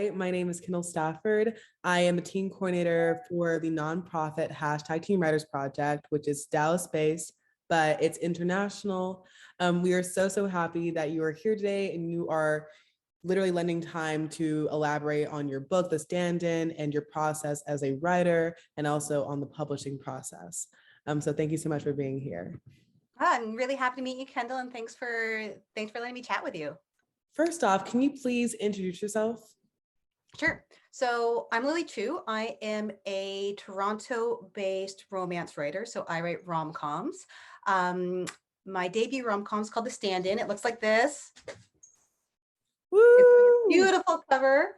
Hi, my name is Kendall Stafford. I am a team coordinator for the nonprofit #Teen Writers Project, which is Dallas-based, but it's international. We are so happy that you are here today and you are literally lending time to elaborate on your book, The Stand-In, and your process as a writer, and also on the publishing process. So thank you so much for being here. I'm really happy to meet you, Kendall, and thanks for letting me chat with you. First off, can you please introduce yourself? Sure. So I'm Lily Chu. I am a Toronto-based romance writer. So I write rom-coms. My debut rom-com is called The Stand-In. It looks like this. Woo! It's like a beautiful cover.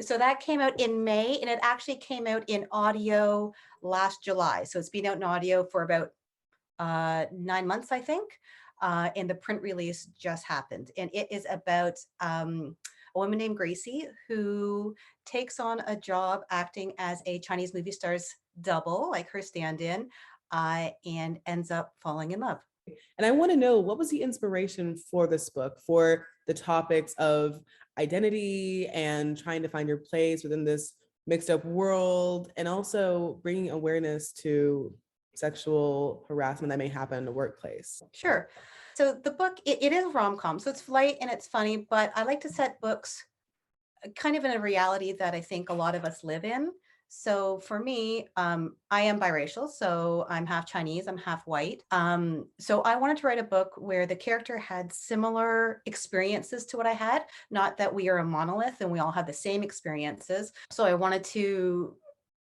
So that came out in May, and it actually came out in audio last July. So it's been out in audio for about 9 months, I think. And the print release just happened. And it is about a woman named Gracie who takes on a job acting as a Chinese movie star's double, like her stand-in, and ends up falling in love. And I want to know, what was the inspiration for this book, for the topics of identity and trying to find your place within this mixed up world, and also bringing awareness to sexual harassment that may happen in the workplace? Sure. So the book, it is a rom-com, so it's light and it's funny, but I like to set books kind of in a reality that I think a lot of us live in. So for me, I am biracial, so I'm half Chinese, I'm half white. So I wanted to write a book where the character had similar experiences to what I had, not that we are a monolith and we all have the same experiences. So I wanted to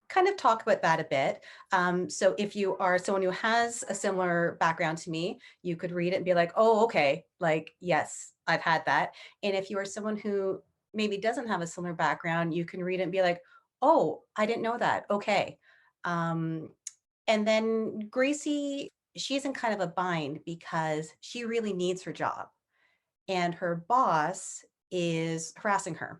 kind of talk about that a bit. So if you are someone who has a similar background to me, you could read it and be like, oh, okay, like, yes, I've had that. And if you are someone who maybe doesn't have a similar background, you can read it and be like, oh, I didn't know that. Okay. Um, and then Gracie, she's in kind of a bind because she really needs her job and her boss is harassing her.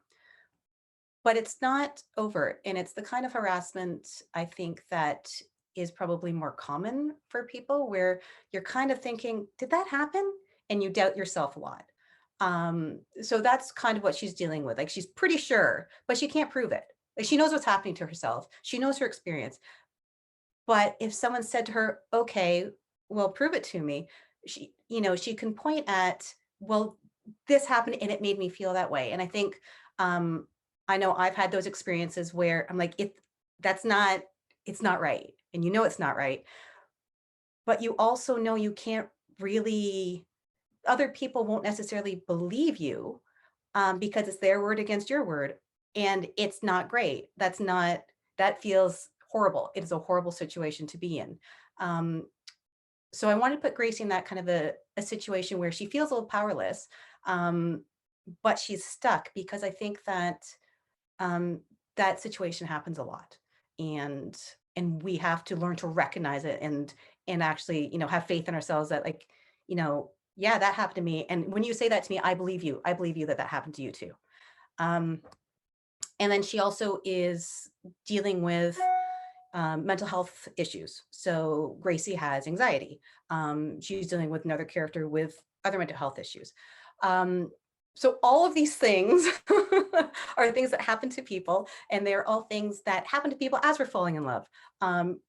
But it's not overt, and it's the kind of harassment I think that is probably more common for people where you're kind of thinking, did that happen? And you doubt yourself a lot. So that's kind of what she's dealing with. Like she's pretty sure, but she can't prove it. Like she knows what's happening to herself. She knows her experience. But if someone said to her, okay, well, prove it to me, she can point at, well, this happened and it made me feel that way. And I think um, I know I've had those experiences where I'm like, that's not, it's not right. And you know it's not right. But you also know you can't really, other people won't necessarily believe you because it's their word against your word. And it's not great. That feels horrible. It is a horrible situation to be in. Um, so I wanted to put Gracie in that kind of a situation where she feels a little powerless, but she's stuck because I think that that situation happens a lot, and we have to learn to recognize it and actually have faith in ourselves that like yeah, that happened to me, and when you say that to me, I believe you. I believe you that happened to you too. Um, and then she also is dealing with mental health issues. So Gracie has anxiety. She's dealing with another character with other mental health issues. Um, so all of these things are things that happen to people, and they're all things that happen to people as we're falling in love,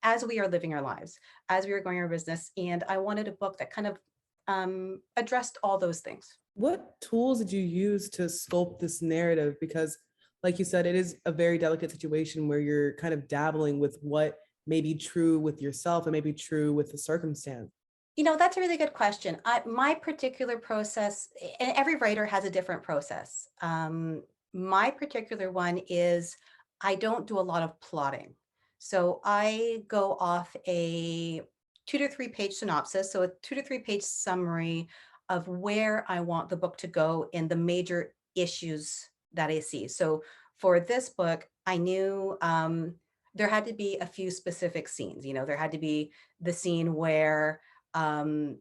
as we are living our lives, as we are going our business. And I wanted a book that kind of addressed all those things. What tools did you use to sculpt this narrative? Because, like you said, it is a very delicate situation where you're kind of dabbling with what may be true with yourself and may be true with the circumstance. That's a really good question. My particular process, and every writer has a different process. My particular one is I don't do a lot of plotting. So I go off a 2 to 3 page synopsis, so a 2 to 3 page summary of where I want the book to go and the major issues that I see. So for this book, I knew there had to be a few specific scenes. There had to be the scene where um,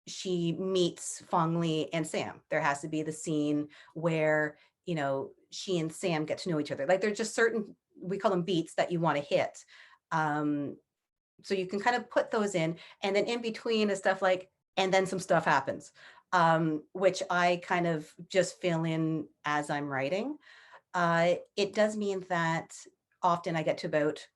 she meets Fong Li and Sam. There has to be the scene where, she and Sam get to know each other. Like there's just certain, we call them beats that you want to hit. Um, so you can kind of put those in, and then in between is stuff like, and then some stuff happens, which I kind of just fill in as I'm writing. It does mean that often I get to about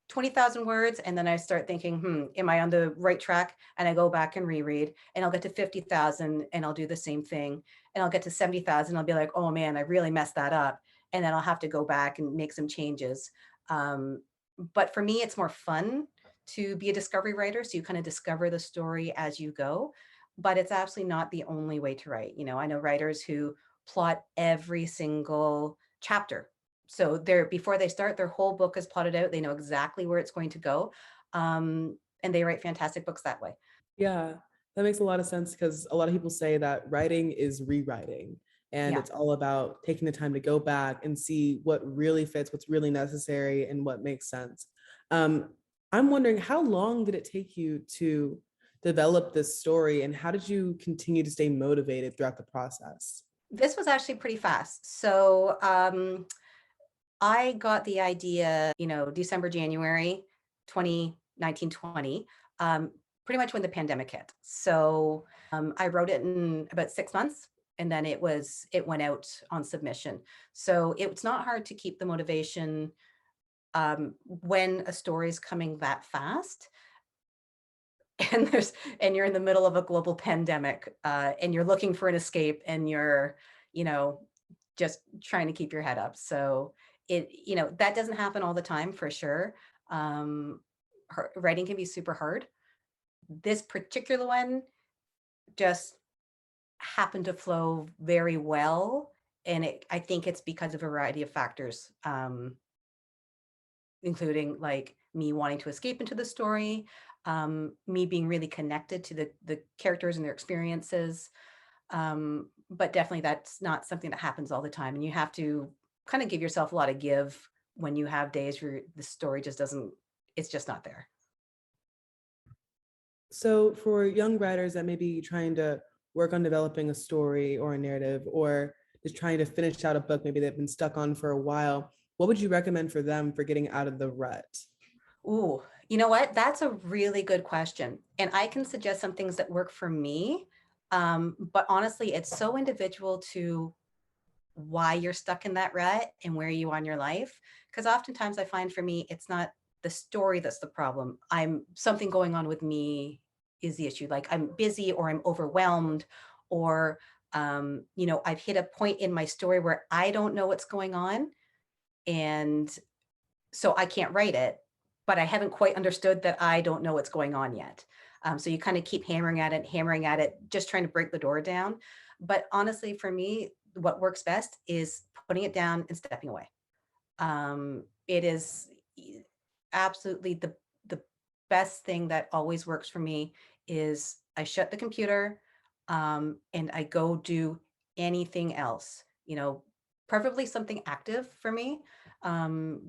20,000 words and then I start thinking, am I on the right track? And I go back and reread and I'll get to 50,000 and I'll do the same thing. And I'll get to 70,000. I'll be like, oh man, I really messed that up. And then I'll have to go back and make some changes. Um, but for me, it's more fun to be a discovery writer. So you kind of discover the story as you go. But it's absolutely not the only way to write. I know writers who plot every single chapter, so they're before they start, their whole book is plotted out. They know exactly where it's going to go. And they write fantastic books that way. Yeah, that makes a lot of sense because a lot of people say that writing is rewriting and Yeah. it's all about taking the time to go back and see what really fits, what's really necessary, and what makes sense. Um, I'm wondering, how long did it take you to develop this story and how did you continue to stay motivated throughout the process? This was actually pretty fast. So I got the idea, December, January 2019, 20, pretty much when the pandemic hit. So I wrote it in about 6 months and then it went out on submission. So it's not hard to keep the motivation when a story is coming that fast. And you're in the middle of a global pandemic, and you're looking for an escape and you're, you know, just trying to keep your head up. So that doesn't happen all the time for sure. Um, Writing can be super hard. This particular one just happened to flow very well. And I think it's because of a variety of factors, including like me wanting to escape into the story, me being really connected to the characters and their experiences. But definitely that's not something that happens all the time. And you have to kind of give yourself a lot of give when you have days where the story just doesn't, it's just not there. So, for young writers that may be trying to work on developing a story or a narrative, or just trying to finish out a book, maybe they've been stuck on for a while, what would you recommend for them for getting out of the rut? Ooh, you know what? That's a really good question. And I can suggest some things that work for me. But honestly, it's so individual to why you're stuck in that rut and where you are in your life. Because oftentimes I find for me, it's not the story that's the problem. I'm something going on with me is the issue. Like I'm busy or I'm overwhelmed or I've hit a point in my story where I don't know what's going on. And so I can't write it, but I haven't quite understood that I don't know what's going on yet. So you kind of keep hammering at it, just trying to break the door down. But honestly, for me, what works best is putting it down and stepping away. It is absolutely the best thing that always works for me is I shut the computer and I go do anything else, preferably something active for me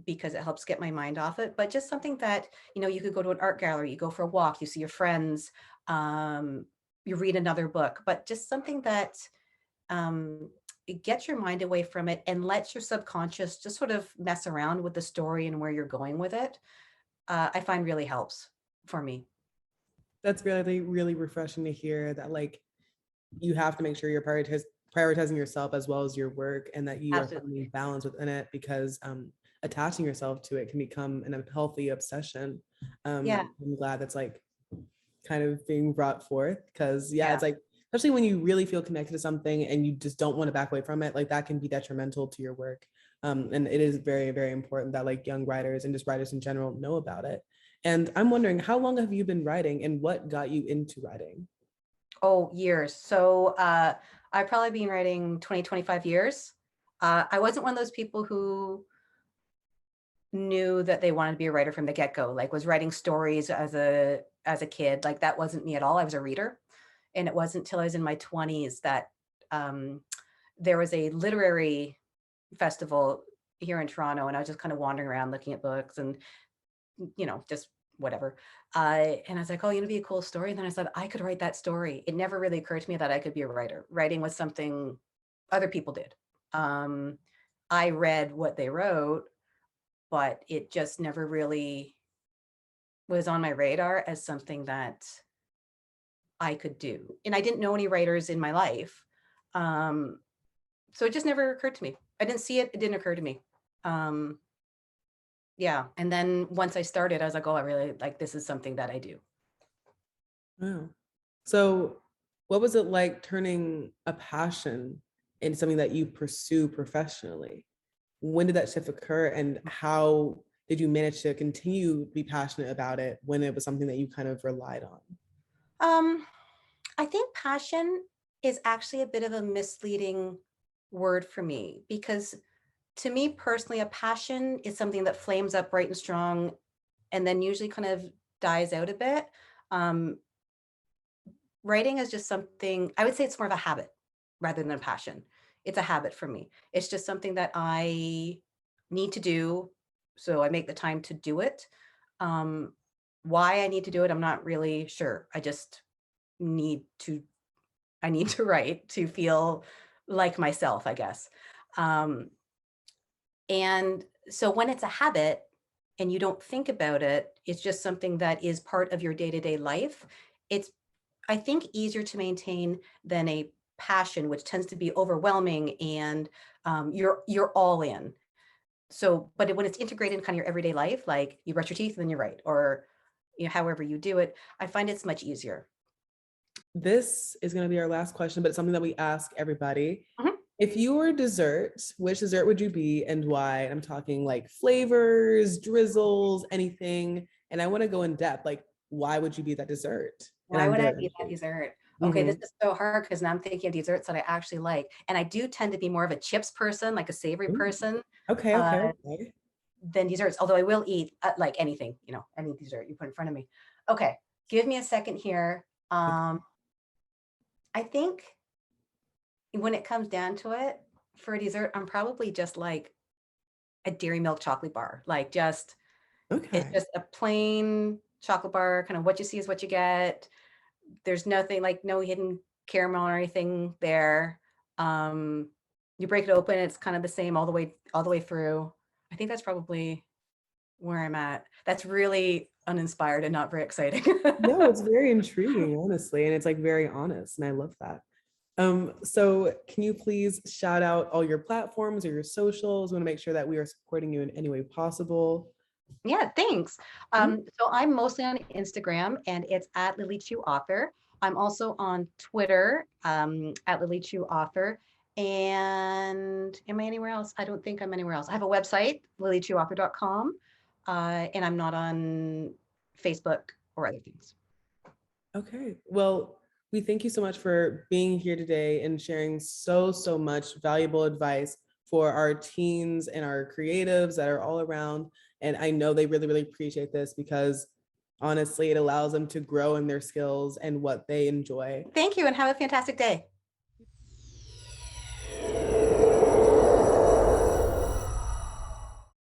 because it helps get my mind off it, but just something that, you could go to an art gallery, you go for a walk, you see your friends, um, you read another book, but just something that it gets your mind away from it and lets your subconscious just sort of mess around with the story and where you're going with it. I find really helps for me. That's really, really refreshing to hear that, like, you have to make sure you're prioritizing yourself as well as your work and that you are Absolutely. finding balance within it because attaching yourself to it can become an unhealthy obsession. Yeah. I'm glad that's like kind of being brought forth because yeah, Yeah. it's like especially when you really feel connected to something and you just don't want to back away from it, like that can be detrimental to your work. And it is very, very important that like young writers and just writers in general know about it. And I'm wondering, how long have you been writing and what got you into writing? Oh, years. So I've probably been writing 20, 25 years. I wasn't one of those people who knew that they wanted to be a writer from the get-go, like was writing stories as a kid. Like that wasn't me at all. I was a reader. And it wasn't until I was in my 20s that um, there was a literary festival here in Toronto, and I was just kind of wandering around looking at books and just whatever. And I was like, oh, be a cool story. And then I said, I could write that story. It never really occurred to me that I could be a writer. Writing was something other people did. Um, I read what they wrote, but it just never really was on my radar as something that I could do. And I didn't know any writers in my life. Um, so it just never occurred to me. I didn't see it. It didn't occur to me. Um, yeah. And then once I started, I was like, oh, I really like this is something that I do. Wow. So, what was it like turning a passion into something that you pursue professionally? When did that shift occur, and how did you manage to continue to be passionate about it when it was something that you kind of relied on? Um, I think passion is actually a bit of a misleading word for me because to me personally, a passion is something that flames up bright and strong and then usually kind of dies out a bit. Um, Writing is just something, I would say it's more of a habit rather than a passion. It's a habit for me. It's just something that I need to do. So I make the time to do it. Um, why I need to do it, I'm not really sure. I just need to I need to write to feel like myself, I guess. Um, and so when it's a habit and you don't think about it, it's just something that is part of your day-to-day life. It's, I think, easier to maintain than a passion, which tends to be overwhelming and you're all in. So, but when it's integrated in kind of your everyday life, like you brush your teeth and then you write, or however you do it, I find it's much easier. This is going to be our last question, but it's something that we ask everybody. Mhm. If you were a dessert, which dessert would you be and why? And I'm talking like flavors, drizzles, anything. And I want to go in depth. Like, why would you be that dessert? And Why I'm would I very be that intrigued. dessert? Okay, this Mhm. is so hard because now I'm thinking of desserts that I actually like, and I do tend to be more of a chips person, like a savory Ooh, person, okay, okay, uh, okay. than desserts, although I will eat, like anything, any dessert you put in front of me. Okay, give me a second here. Okay. I think when it comes down to it, for a dessert, I'm probably just like a Dairy Milk chocolate bar, like it's Okay. just a plain chocolate bar, kind of what you see is what you get. There's nothing like no hidden caramel or anything there. Um, you break it open, it's kind of the same all the way through. I think that's probably where I'm at. That's really uninspired and not very exciting. No, it's very intriguing, honestly, and it's like very honest, and I love that. So can you please shout out all your platforms or your socials? We want to make sure that we are supporting you in any way possible. Yeah, thanks. Mhm. So I'm mostly on Instagram and it's at Lily Chu Author. I'm also on Twitter at Lily Chu Author. And am I anywhere else? I don't think I'm anywhere else. I have a website, lilychuauthor.com, and I'm not on Facebook or other things. Okay. Well, we thank you so much for being here today and sharing so much valuable advice for our teens and our creatives that are all around. And I know they really appreciate this because honestly, it allows them to grow in their skills and what they enjoy. Thank you and have a fantastic day.